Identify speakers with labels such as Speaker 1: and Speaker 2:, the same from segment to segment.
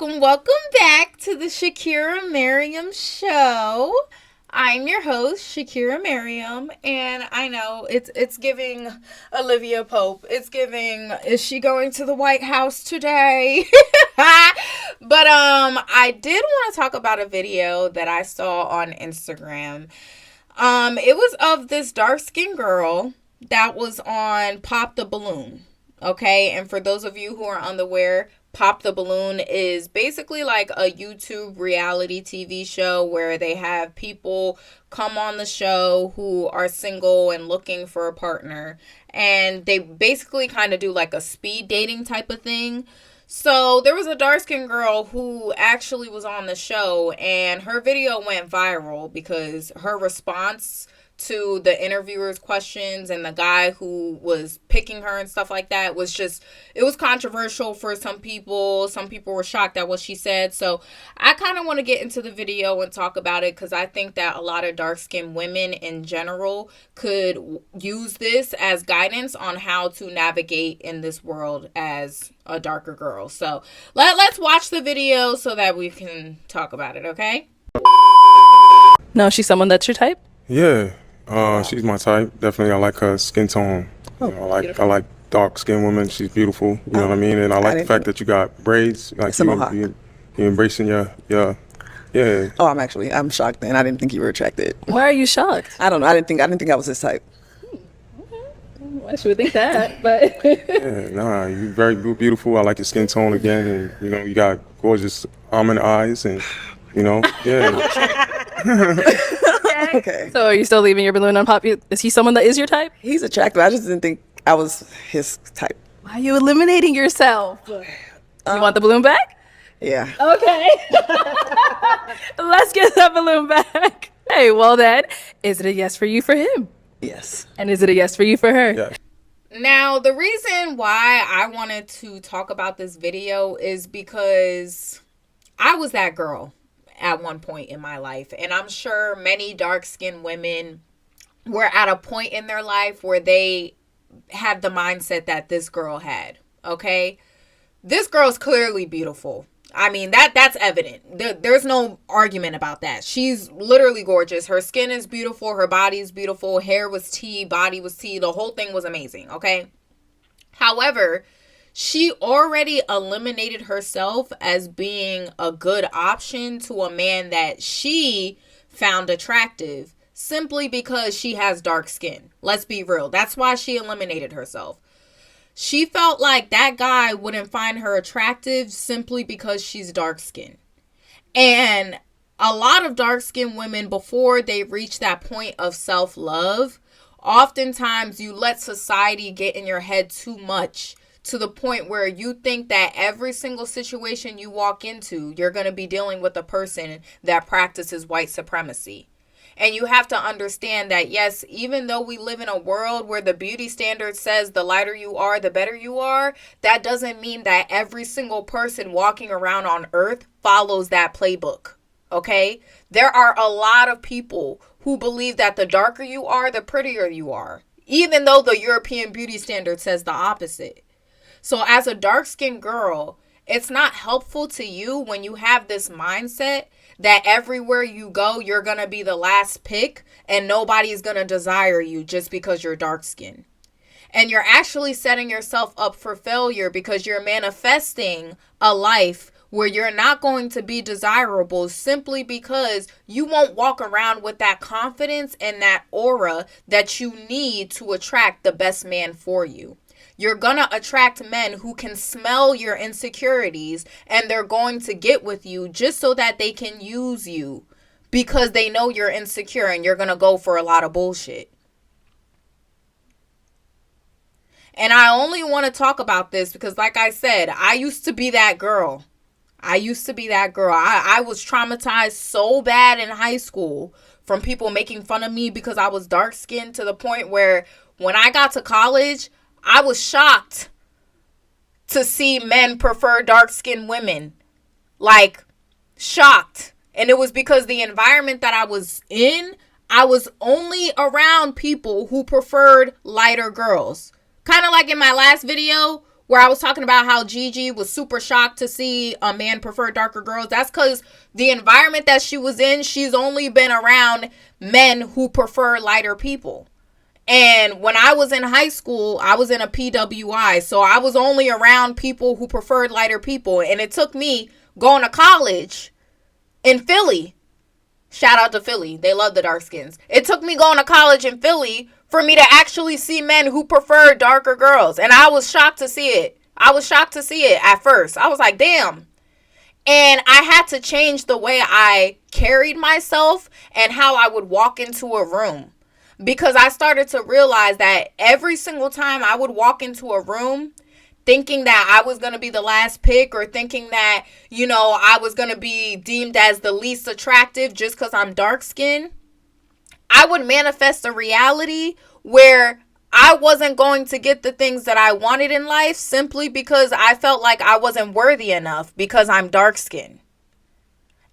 Speaker 1: welcome back to the Shakira Miriam Show. I'm your host, Shakira Miriam, and I know it's giving Olivia Pope. It's giving, is she going to the White House today? But I did want to talk about a video that I saw on Instagram. It was of this dark-skinned girl that was on Pop the Balloon. Okay, and for those of you who are unaware, Pop the Balloon is basically like a YouTube reality TV show where they have people come on the show who are single and looking for a partner. And they basically kind of do like a speed dating type of thing. So there was a dark-skinned girl who actually was on the show, and her video went viral because her response to the interviewer's questions and the guy who was picking her and stuff like that was just, it was controversial for some people. Some people were shocked at what she said. So I kind of want to get into the video and talk about it because I think that a lot of dark-skinned women in general could use this as guidance on how to navigate in this world as a darker girl. So let's watch the video so that we can talk about it, okay?
Speaker 2: No, she's someone that's your type?
Speaker 3: Yeah. She's my type. Definitely, I like her skin tone. I like dark skinned women. She's beautiful. You know what I mean? And I like the fact that you got braids. Like you embracing your yeah.
Speaker 4: Oh, I'm shocked. Then I didn't think you were attracted.
Speaker 2: Why are you shocked?
Speaker 4: I don't know. I didn't think I was his type.
Speaker 2: I should think that, but
Speaker 3: you're very beautiful. I like your skin tone again, and you got gorgeous almond eyes, and
Speaker 4: Okay.
Speaker 2: So are you still leaving your balloon on Pop? Is he someone that is your type?
Speaker 4: He's attractive. I just didn't think I was his type.
Speaker 2: Why are you eliminating yourself? You want the balloon back?
Speaker 4: Yeah.
Speaker 2: Okay. Let's get that balloon back. Hey, well then, is it a yes for you for him?
Speaker 4: Yes.
Speaker 2: And is it a yes for you for her?
Speaker 3: Yeah.
Speaker 1: Now, the reason why I wanted to talk about this video is because I was that girl at one point in my life. And I'm sure many dark-skinned women were at a point in their life where they had the mindset that this girl had, okay? This girl's clearly beautiful. I mean, that's evident. There's no argument about that. She's literally gorgeous. Her skin is beautiful. Her body is beautiful. Hair was tea. Body was tea. The whole thing was amazing, okay? However, she already eliminated herself as being a good option to a man that she found attractive simply because she has dark skin. Let's be real. That's why she eliminated herself. She felt like that guy wouldn't find her attractive simply because she's dark skinned. And a lot of dark skinned women, before they reach that point of self-love, oftentimes you let society get in your head too much, to the point where you think that every single situation you walk into, you're going to be dealing with a person that practices white supremacy. And you have to understand that, yes, even though we live in a world where the beauty standard says the lighter you are, the better you are, that doesn't mean that every single person walking around on earth follows that playbook. Okay? There are a lot of people who believe that the darker you are, the prettier you are, even though the European beauty standard says the opposite. So as a dark-skinned girl, it's not helpful to you when you have this mindset that everywhere you go, you're going to be the last pick and nobody's going to desire you just because you're dark-skinned. And you're actually setting yourself up for failure because you're manifesting a life where you're not going to be desirable simply because you won't walk around with that confidence and that aura that you need to attract the best man for you. You're going to attract men who can smell your insecurities, and they're going to get with you just so that they can use you because they know you're insecure and you're going to go for a lot of bullshit. And I only want to talk about this because, like I said, I used to be that girl. I was traumatized so bad in high school from people making fun of me because I was dark-skinned, to the point where when I got to college, I was shocked to see men prefer dark-skinned women. Like, shocked. And it was because the environment that I was in, I was only around people who preferred lighter girls. Kind of like in my last video where I was talking about how Gigi was super shocked to see a man prefer darker girls. That's because the environment that she was in, she's only been around men who prefer lighter people. And when I was in high school, I was in a PWI. So I was only around people who preferred lighter people. And it took me going to college in Philly. Shout out to Philly. They love the dark skins. It took me going to college in Philly for me to actually see men who prefer darker girls. And I was shocked to see it. I was shocked to see it at first. I was like, damn. And I had to change the way I carried myself and how I would walk into a room. Because I started to realize that every single time I would walk into a room thinking that I was going to be the last pick, or thinking that, you know, I was going to be deemed as the least attractive just because I'm dark skinned, I would manifest a reality where I wasn't going to get the things that I wanted in life simply because I felt like I wasn't worthy enough because I'm dark skinned.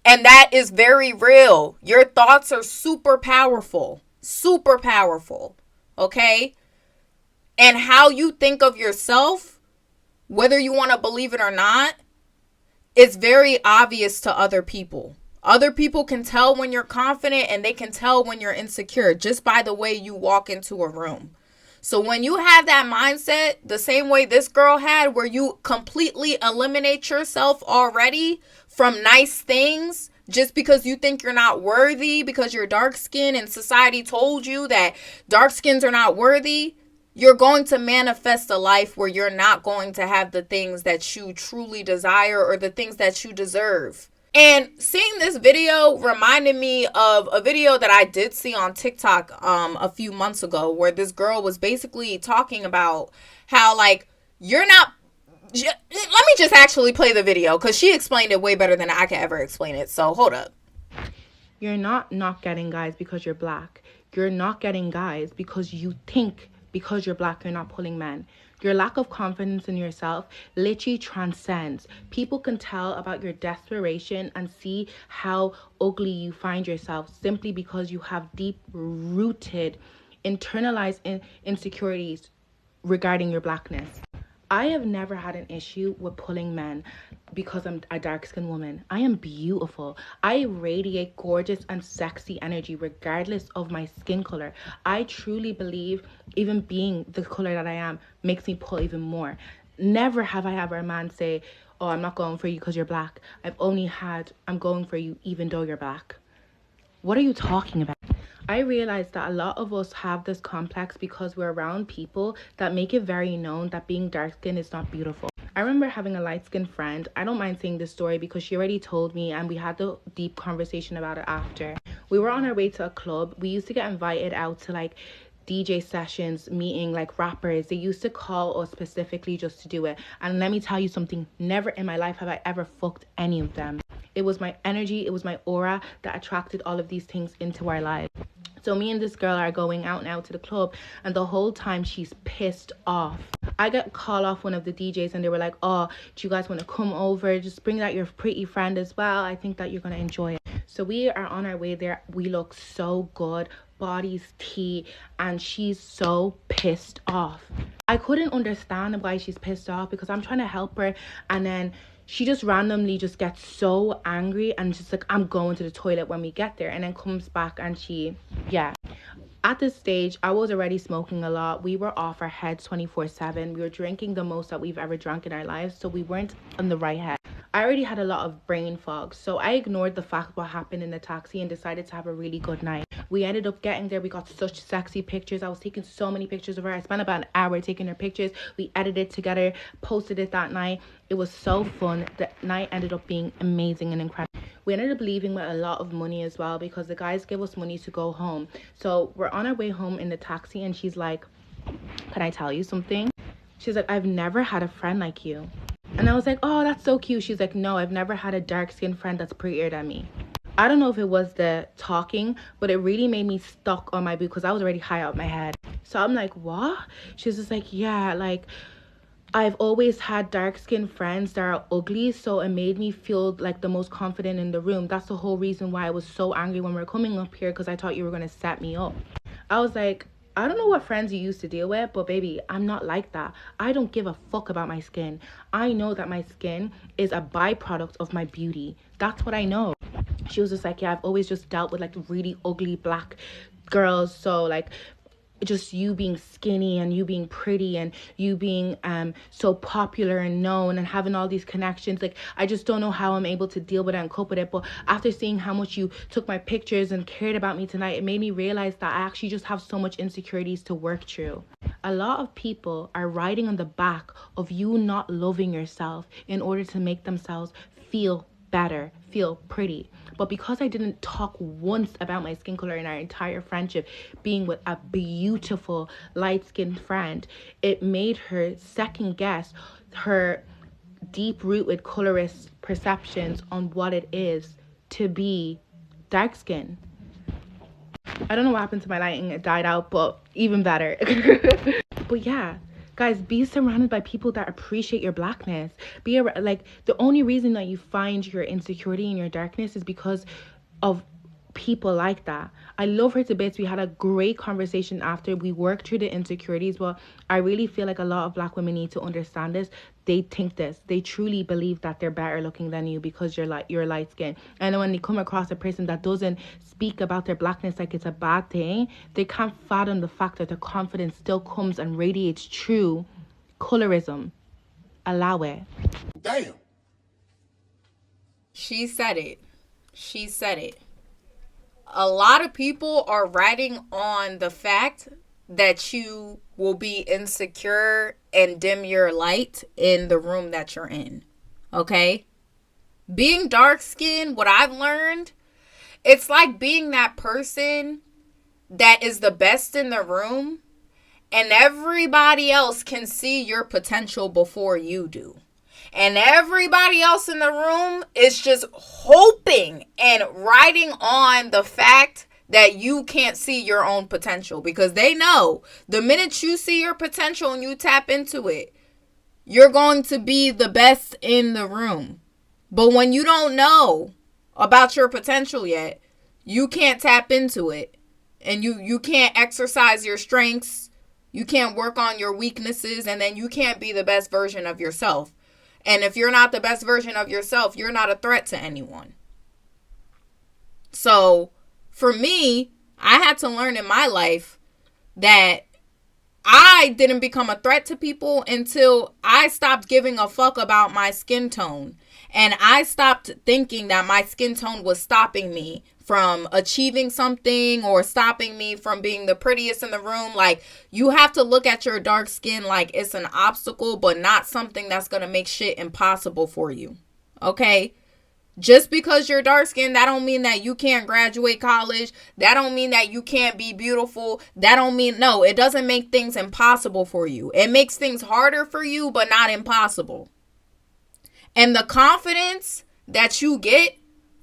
Speaker 1: And that is very real. Your thoughts are super powerful. Super powerful. Okay? And how you think of yourself, whether you want to believe it or not, it's very obvious to other people. Other people can tell when you're confident, and they can tell when you're insecure just by the way you walk into a room. So when you have that mindset, the same way this girl had, where you completely eliminate yourself already from nice things just because you think you're not worthy because you're dark skinned and society told you that dark skins are not worthy, you're going to manifest a life where you're not going to have the things that you truly desire or the things that you deserve. And seeing this video reminded me of a video that I did see on TikTok a few months ago, where this girl was basically talking about how, like, you're not... Let me just actually play the video because she explained it way better than I can ever explain it. So hold up.
Speaker 5: You're not getting guys because you're black. You're not getting guys because you think because you're black you're not pulling men. Your lack of confidence in yourself literally transcends. People can tell about your desperation and see how ugly you find yourself simply because you have deep-rooted, internalized insecurities regarding your blackness. I have never had an issue with pulling men because I'm a dark-skinned woman. I am beautiful. I radiate gorgeous and sexy energy regardless of my skin color. I truly believe even being the color that I am makes me pull even more. Never have I ever a man say, oh, I'm not going for you because you're black. I've only had, I'm going for you even though you're black. What are you talking about? I realized that a lot of us have this complex because we're around people that make it very known that being dark-skinned is not beautiful. I remember having a light-skinned friend. I don't mind saying this story because she already told me and we had the deep conversation about it after. We were on our way to a club. We used to get invited out to like DJ sessions, meeting like rappers. They used to call us specifically just to do it. And let me tell you something, never in my life have I ever fucked any of them. It was my energy, it was my aura that attracted all of these things into our lives. So me and this girl are going out now to the club, and the whole time she's pissed off. I got called off one of the DJs and they were like, oh, do you guys want to come over? Just bring out your pretty friend as well. I think that you're going to enjoy it. So we are on our way there. We look so good, bodies tea, and she's so pissed off. I couldn't understand why she's pissed off because I'm trying to help her, and then she just randomly just gets so angry and just like, I'm going to the toilet when we get there, and then comes back and yeah. At this stage, I was already smoking a lot. We were off our heads 24/7. We were drinking the most that we've ever drunk in our lives, so we weren't on the right head. I already had a lot of brain fog, so I ignored the fact what happened in the taxi and decided to have a really good night. We ended up getting there. We got such sexy pictures. I was taking so many pictures of her. I spent about an hour taking her pictures. We edited together, posted it that night. It was so fun. The night ended up being amazing and incredible. We ended up leaving with a lot of money as well because the guys gave us money to go home. So we're on our way home in the taxi and she's like, can I tell you something? She's like, I've never had a friend like you. And I was like, oh, that's so cute. She's like, no, I've never had a dark-skinned friend that's prettier than me. I don't know if it was the talking, but it really made me stuck on my boot because I was already high out my head. So I'm like, what? She's just like, yeah, like, I've always had dark-skinned friends that are ugly, so it made me feel like the most confident in the room. That's the whole reason why I was so angry when we were coming up here, because I thought you were going to set me up. I was like, I don't know what friends you used to deal with, but baby, I'm not like that. I don't give a fuck about my skin. I know that my skin is a byproduct of my beauty. That's what I know. She was just like, yeah, I've always just dealt with like really ugly black girls. So like, just you being skinny and you being pretty and you being so popular and known and having all these connections, like I just don't know how I'm able to deal with it and cope with it. But after seeing how much you took my pictures and cared about me tonight, it made me realize that I actually just have so much insecurities to work through. A lot of people are riding on the back of you not loving yourself in order to make themselves feel better, feel pretty. But because I didn't talk once about my skin color in our entire friendship, being with a beautiful light-skinned friend, it made her second guess her deep-rooted colorist perceptions on what it is to be dark skin. I don't know what happened to my lighting. It died out, but even better. But yeah, guys, be surrounded by people that appreciate your blackness. Like, the only reason that you find your insecurity and your darkness is because of people like that. I love her to bits. We had a great conversation after we worked through the insecurities, but I really feel like a lot of black women need to understand this. They think this. They truly believe that they're better looking than you because you're light skin. And then when they come across a person that doesn't speak about their blackness like it's a bad thing, they can't fathom the fact that the confidence still comes and radiates through colorism. Allow it.
Speaker 6: Damn.
Speaker 1: She said it. She said it. A lot of people are riding on the fact that you will be insecure and dim your light in the room that you're in. Okay? Being dark skinned, what I've learned, it's like being that person that is the best in the room and everybody else can see your potential before you do. And everybody else in the room is just hoping and riding on the fact that you can't see your own potential, because they know the minute you see your potential and you tap into it, you're going to be the best in the room. But when you don't know about your potential yet, you can't tap into it, and you can't exercise your strengths, you can't work on your weaknesses, and then you can't be the best version of yourself. And if you're not the best version of yourself, you're not a threat to anyone. So for me, I had to learn in my life that I didn't become a threat to people until I stopped giving a fuck about my skin tone. And I stopped thinking that my skin tone was stopping me from achieving something or stopping me from being the prettiest in the room. Like, you have to look at your dark skin like it's an obstacle, but not something that's going to make shit impossible for you. Okay? Just because you're dark skinned, that don't mean that you can't graduate college. That don't mean that you can't be beautiful. That don't mean, no, it doesn't make things impossible for you. It makes things harder for you, but not impossible. And the confidence that you get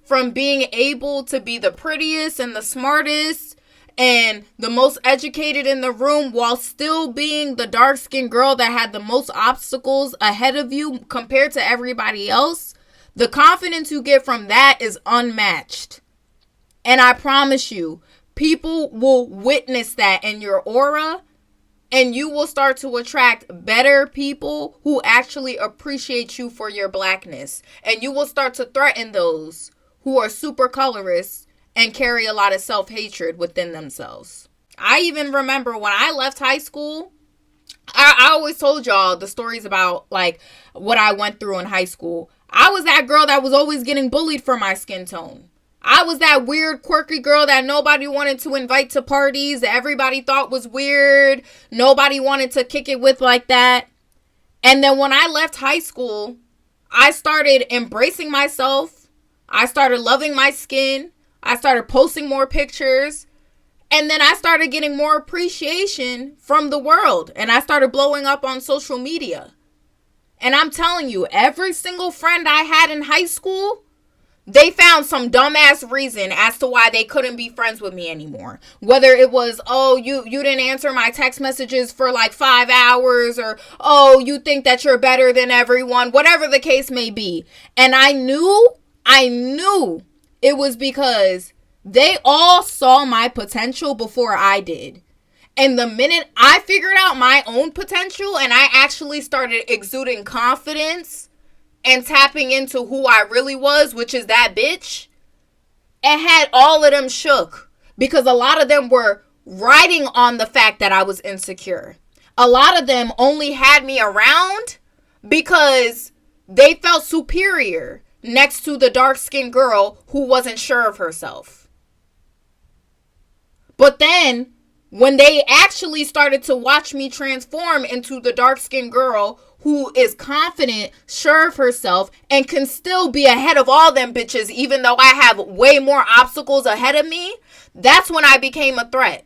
Speaker 1: from being able to be the prettiest and the smartest and the most educated in the room while still being the dark-skinned girl that had the most obstacles ahead of you compared to everybody else, the confidence you get from that is unmatched. And I promise you, people will witness that in your aura, and you will start to attract better people who actually appreciate you for your blackness. And you will start to threaten those who are super colorists and carry a lot of self-hatred within themselves. I even remember when I left high school, I always told y'all the stories about like what I went through in high school. I was that girl that was always getting bullied for my skin tone. I was that weird, quirky girl that nobody wanted to invite to parties, that everybody thought was weird. Nobody wanted to kick it with like that. And then when I left high school, I started embracing myself. I started loving my skin. I started posting more pictures. And then I started getting more appreciation from the world. And I started blowing up on social media. And I'm telling you, every single friend I had in high school, they found some dumbass reason as to why they couldn't be friends with me anymore. Whether it was, oh, you didn't answer my text messages for like 5 hours, or, oh, you think that you're better than everyone, whatever the case may be. And I knew it was because they all saw my potential before I did. And the minute I figured out my own potential and I actually started exuding confidence and tapping into who I really was, which is that bitch, it had all of them shook. Because a lot of them were riding on the fact that I was insecure. A lot of them only had me around because they felt superior next to the dark-skinned girl who wasn't sure of herself. But then, when they actually started to watch me transform into the dark-skinned girl who is confident, sure of herself, and can still be ahead of all them bitches, even though I have way more obstacles ahead of me, that's when I became a threat.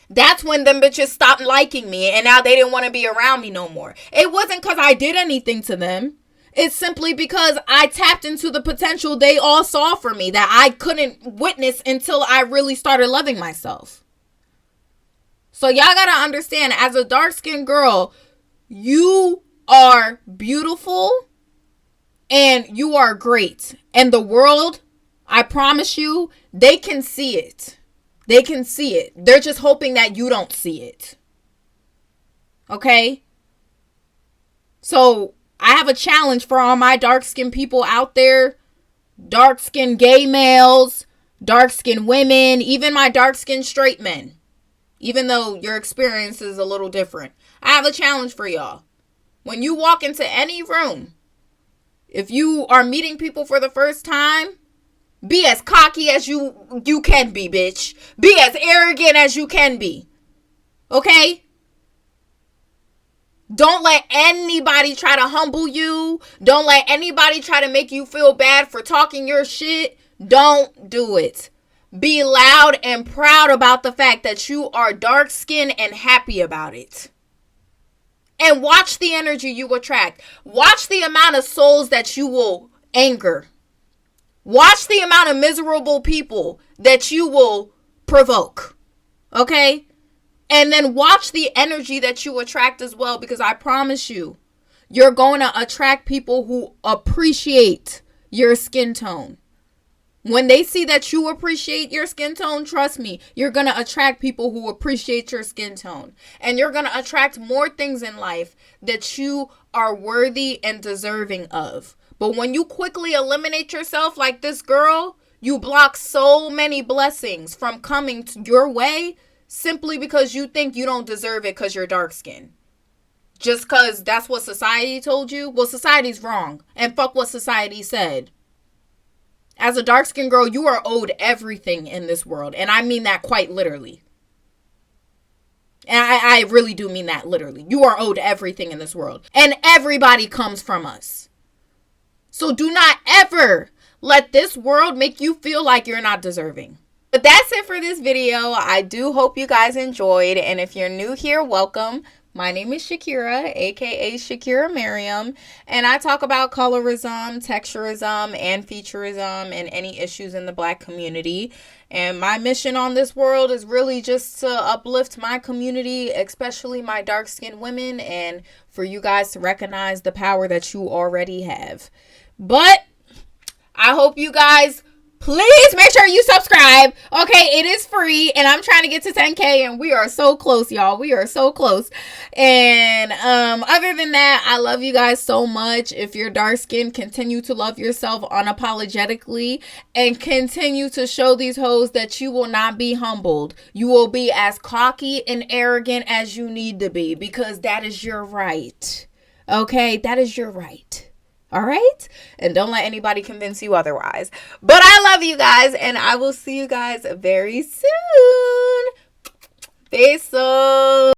Speaker 1: That's when them bitches stopped liking me, and now they didn't want to be around me no more. It wasn't because I did anything to them. It's simply because I tapped into the potential they all saw for me that I couldn't witness until I really started loving myself. So y'all gotta understand, as a dark-skinned girl, you are beautiful and you are great. And the world, I promise you, they can see it. They can see it. They're just hoping that you don't see it. Okay? So I have a challenge for all my dark-skinned people out there. Dark-skinned gay males, dark-skinned women, even my dark-skinned straight men. Even though your experience is a little different. I have a challenge for y'all. When you walk into any room, if you are meeting people for the first time, be as cocky as you can be, bitch. Be as arrogant as you can be. Okay? Don't let anybody try to humble you. Don't let anybody try to make you feel bad for talking your shit. Don't do it. Be loud and proud about the fact that you are dark-skinned and happy about it. And watch the energy you attract. Watch the amount of souls that you will anger. Watch the amount of miserable people that you will provoke. Okay? And then watch the energy that you attract as well, because I promise you, you're going to attract people who appreciate your skin tone. When they see that you appreciate your skin tone, trust me, you're going to attract people who appreciate your skin tone. And you're going to attract more things in life that you are worthy and deserving of. But when you quickly eliminate yourself like this girl, you block so many blessings from coming your way simply because you think you don't deserve it because you're dark skinned. Just because that's what society told you? Well, society's wrong. And fuck what society said. As a dark-skinned girl, you are owed everything in this world. And I mean that quite literally. And I really do mean that literally. You are owed everything in this world. And everybody comes from us. So do not ever let this world make you feel like you're not deserving. But that's it for this video. I do hope you guys enjoyed. And if you're new here, welcome. My name is Shakira, aka Shakira Miriam, and I talk about colorism, texturism, and featureism, and any issues in the Black community. And my mission on this world is really just to uplift my community, especially my dark-skinned women, and for you guys to recognize the power that you already have. But I hope you guys please make sure you subscribe. Okay, it is free, and I'm trying to get to 10K, and we are so close, y'all. We are so close. And other than that, I love you guys so much. If you're dark-skinned, continue to love yourself unapologetically, and continue to show these hoes that you will not be humbled. You will be as cocky and arrogant as you need to be, because that is your right. Okay, that is your right. All right? And don't let anybody convince you otherwise. But I love you guys, and I will see you guys very soon. Besos.